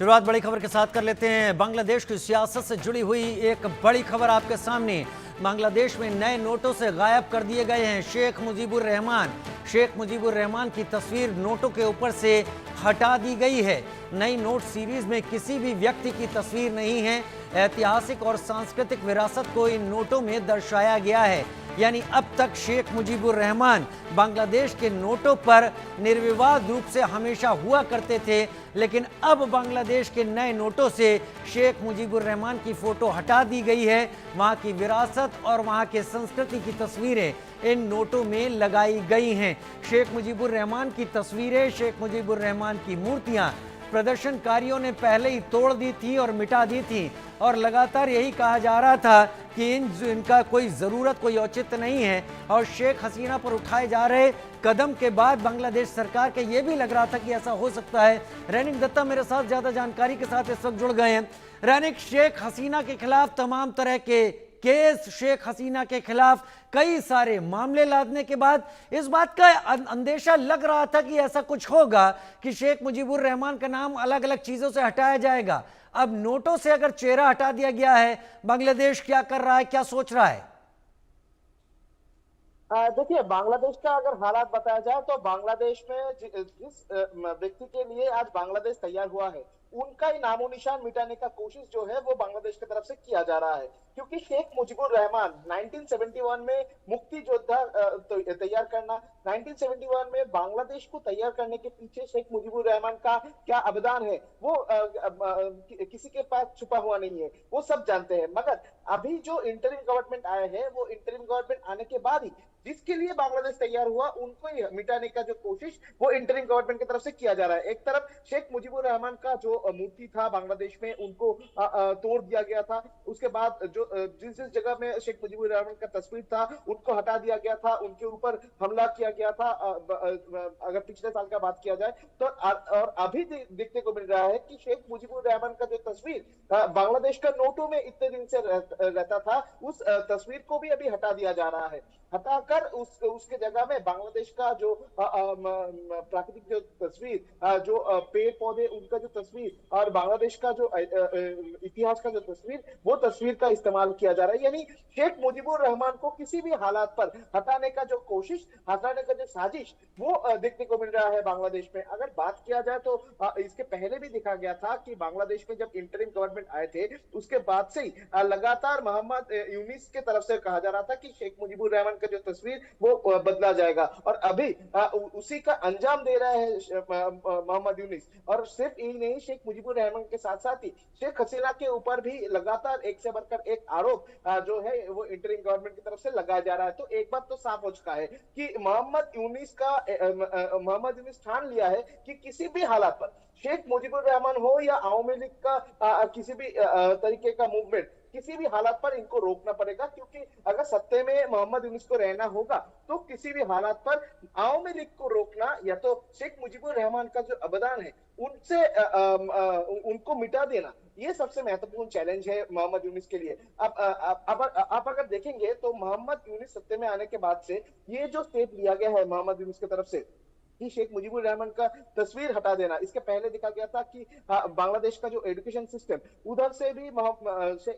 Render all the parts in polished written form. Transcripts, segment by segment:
शुरुआत बड़ी खबर के साथ कर लेते हैं। बांग्लादेश की सियासत से जुड़ी हुई एक बड़ी खबर आपके सामने। बांग्लादेश में नए नोटों से गायब कर दिए गए हैं शेख मुजीबुर रहमान। शेख मुजीबुर रहमान की तस्वीर नोटों के ऊपर से हटा दी गई है। नई नोट सीरीज में किसी भी व्यक्ति की तस्वीर नहीं है। ऐतिहासिक और सांस्कृतिक विरासत को इन नोटों में दर्शाया गया है। यानी अब तक शेख मुजीबुर रहमान बांग्लादेश के नोटों पर निर्विवाद रूप से हमेशा हुआ करते थे, लेकिन अब बांग्लादेश के नए नोटों से शेख मुजीबुर रहमान की फोटो हटा दी गई है। वहां की विरासत और वहां के संस्कृति की तस्वीरें इन नोटों में लगाई गई हैं। शेख मुजीबुर रहमान की तस्वीरें, शेख मुजीबुर रहमान की मूर्तियां प्रदर्शनकारियों ने पहले ही तोड़ दी थी और मिटा दी थी, और लगातार यही कहा जा रहा था कि इनका कोई ज़रूरत, कोई औचित्य नहीं है। और शेख हसीना पर उठाए जा रहे कदम के बाद बांग्लादेश सरकार के ये भी लग रहा था कि ऐसा हो सकता है। रैनिक दत्ता मेरे साथ ज़्यादा जानकारी के साथ इस वक्त जुड़ गए हैं। रैनिक, शेख हसीना के खिलाफ तमाम तरह के केस, शेख हसीना के खिलाफ कई सारे मामले लादने के बाद इस बात का अंदेशा लग रहा था कि ऐसा कुछ होगा कि शेख मुजीबुर रहमान का नाम अलग अलग चीजों से हटाया जाएगा। अब नोटों से अगर चेहरा हटा दिया गया है, बांग्लादेश क्या कर रहा है, क्या सोच रहा है? देखिए, बांग्लादेश का अगर हालात बताया जाए तो बांग्लादेश में जिस व्यक्ति के लिए आज बांग्लादेश तैयार हुआ है, उनका ही नामो निशान मिटाने का कोशिश जो है वो बांग्लादेश की तरफ से किया जा रहा है। क्योंकि शेख मुजीबुर रहमान 1971 में मुक्ति योद्धा तैयार करना, 1971 में बांग्लादेश को तैयार करने के पीछे शेख मुजीबुर रहमान का क्या अवदान है वो किसी के पास छुपा हुआ नहीं है, वो सब जानते हैं। मगर अभी जो इंटरिम गवर्नमेंट आए हैं, वो इंटरिम गवर्नमेंट आने के बाद ही जिसके लिए बांग्लादेश तैयार हुआ उनको ही मिटाने का जो कोशिश वो इंटरिम गवर्नमेंट की तरफ से किया जा रहा है। एक तरफ शेख मुजीबुर रहमान का जो मूर्ति था बांग्लादेश में, उनको तोड़ दिया गया था। उसके बाद जो जिस जिस जगह में शेख मुजीबुर रहमान का तस्वीर था उनको हटा दिया गया था, उनके ऊपर हमला किया गया था। अगर पिछले साल का बात किया जाए तो और अभी देखने को मिल रहा है कि शेख मुजीबुर रहमान का जो तस्वीर बांग्लादेश का नोटों में इतने दिन से रहता था, उस तस्वीर को भी अभी हटा दिया जा रहा है। हटाकर उसके जगह में बांग्लादेश का जो प्राकृतिक जो तस्वीर, जो पेड़ पौधे उनका जो तस्वीर और बांग्लादेश का जो इतिहास का जो तस्वीर, वो तस्वीर का इस्तेमाल किया जा रहा है। यानी शेख मुजीबुर रहमान को किसी भी हालात पर हटाने का जो कोशिश, हटाने का जो साजिश, वो देखने को मिल रहा है बांग्लादेश में। अगर बात किया जाए तो इसके पहले भी देखा गया था कि बांग्लादेश में जब इंटरिम गवर्नमेंट आए थे उसके बाद से ही लगातार मोहम्मद यूनिस के तरफ से कहा जा रहा था कि शेख मुजीबुर रहमान का जो तस्वीर वो बदला जाएगा, और अभी उसी का अंजाम दे रहा है मोहम्मद यूनिस। और सिर्फ यही नहीं, शेख मुजीबुर रहमान के साथ साथ ही शेख हसीना के ऊपर भी लगातार एक से बढ़कर एक आरोप जो है वो इंटरिम गवर्नमेंट की तरफ से लगाया जा रहा है। तो एक बात तो साफ हो चुका है कि मोहम्मद यूनिस ठान लिया है कि किसी भी हालात पर शेख मुजीबुर रहमान हो या आवामी लीग का किसी भी तरीके का मूवमेंट, किसी भी हालात पर इनको रोकना पड़ेगा। क्योंकि अगर सत्ते में मोहम्मद यूनिस को रहना होगा तो किसी भी हालात पर आवामी लीग को रोकना या तो शेख मुजीबुर रहमान का जो अवदान है उनसे उनको मिटा देना, ये सबसे महत्वपूर्ण चैलेंज है मोहम्मद यूनिस के लिए। अब आप अगर देखेंगे तो मोहम्मद यूनिस सत्ते में आने के बाद से ये जो स्टेप लिया गया है मोहम्मद यूनिस की तरफ से कि शेख मुजीबुर रहमान का तस्वीर हटा देना, इसके पहले देखा गया था कि बांग्लादेश का जो एजुकेशन सिस्टम, उधर से भी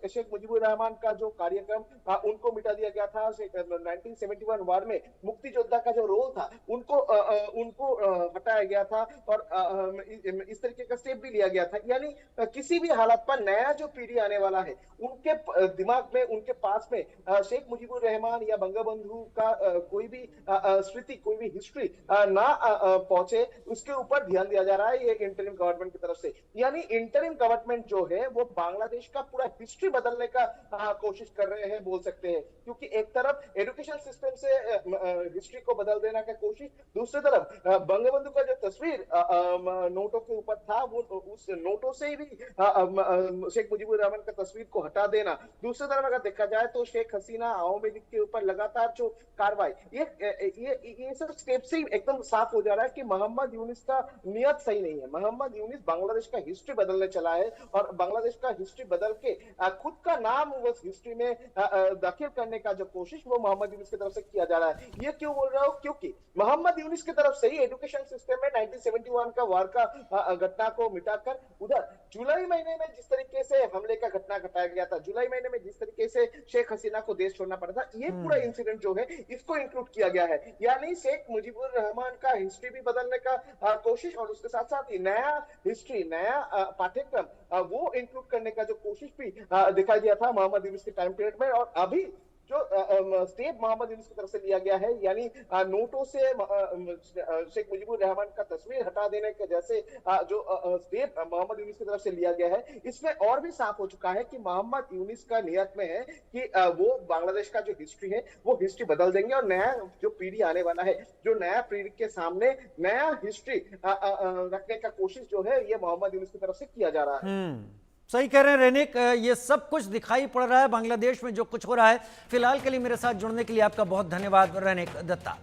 शेख मुजीबुर रहमान का जो कार्यक्रम उनको मिटा दिया गया था। 1971 वार में मुक्ति योद्धा का जो रोल था उनको हटाया गया था, और इस तरीके का स्टेप भी लिया गया था। यानी किसी भी हालत पर नया जो पीढ़ी आने वाला है उनके दिमाग में, उनके पास में शेख मुजीबुर रहमान या बंगबंधु का कोई भी स्मृति, कोई भी हिस्ट्री ना पहुंचे, उसके ऊपर ध्यान दिया जा रहा है ये इंटरिम गवर्नमेंट की तरफ से। यानी इंटरिम गवर्नमेंट जो है वो बांग्लादेश का पूरा हिस्ट्री बदलने का कोशिश कर रहे हैं, बोल सकते हैं। क्योंकि एक तरफ एजुकेशन सिस्टम से हिस्ट्री को बदल देने का कोशिश, दूसरी तरफ बंगबंधु का जो तस्वीर नोटों के ऊपर था वो उस नोटों से भी शेख मुजीबुर रहमान का तस्वीर को हटा देना। दूसरी तरफ अगर देखा जाए तो शेख हसीना, आवामी लीग के ऊपर लगातार जो कार्रवाई, ये सब स्टेप से एकदम साफ हो जा रहा है कि मोहम्मद यूनिस का नियत सही नहीं है। मोहम्मद यूनिस बांग्लादेश का हिस्ट्री बदलने चला है और बांग्लादेश का हिस्ट्री बदल के खुद का नाम उस हिस्ट्री में दाखिल करने का जो कोशिश वो मोहम्मद यूनिस की तरफ से किया जा रहा है। ये क्यों बोल रहा हूं? क्योंकि मोहम्मद यूनिस की तरफ से ही एजुकेशन सिस्टम में 1971 का वार का घटना को मिटाकर उधर जुलाई महीने में जिस तरीके से हमले का घटना घटाया गया था, जुलाई महीने में जिस तरीके से शेख हसीना को देश छोड़ना पड़ा था, ये पूरा इंसिडेंट जो है इसको इंक्लूड किया गया है। यानी शेख मुजीबुर रहमान का हिस्ट्री भी बदलने का कोशिश और उसके साथ साथ ही नया हिस्ट्री, नया पाठ्यक्रम वो इंक्लूड करने का जो कोशिश भी दिखाई दिया था मोहम्मद यूनुस के टाइम पीरियड में। और अभी जो स्टेप मोहम्मद यूनुस की तरफ से लिया गया है, यानी नोटों से शेख मुजीबुर रहमान का तस्वीर हटा देने के जैसे जो स्टेप मोहम्मद यूनुस की तरफ से लिया गया है, इसमें और भी साफ हो चुका है कि मोहम्मद यूनुस का नियत में है कि वो बांग्लादेश का जो हिस्ट्री है वो हिस्ट्री बदल देंगे और नया जो पीढ़ी आने वाला है, जो नया पीढ़ी के सामने नया हिस्ट्री रखने का कोशिश जो है ये मोहम्मद यूनुस की तरफ से किया जा रहा है। सही कह रहे हैं रेनिक, ये सब कुछ दिखाई पड़ रहा है बांग्लादेश में जो कुछ हो रहा है। फिलहाल के लिए मेरे साथ जुड़ने के लिए आपका बहुत धन्यवाद रेनिक दत्ता।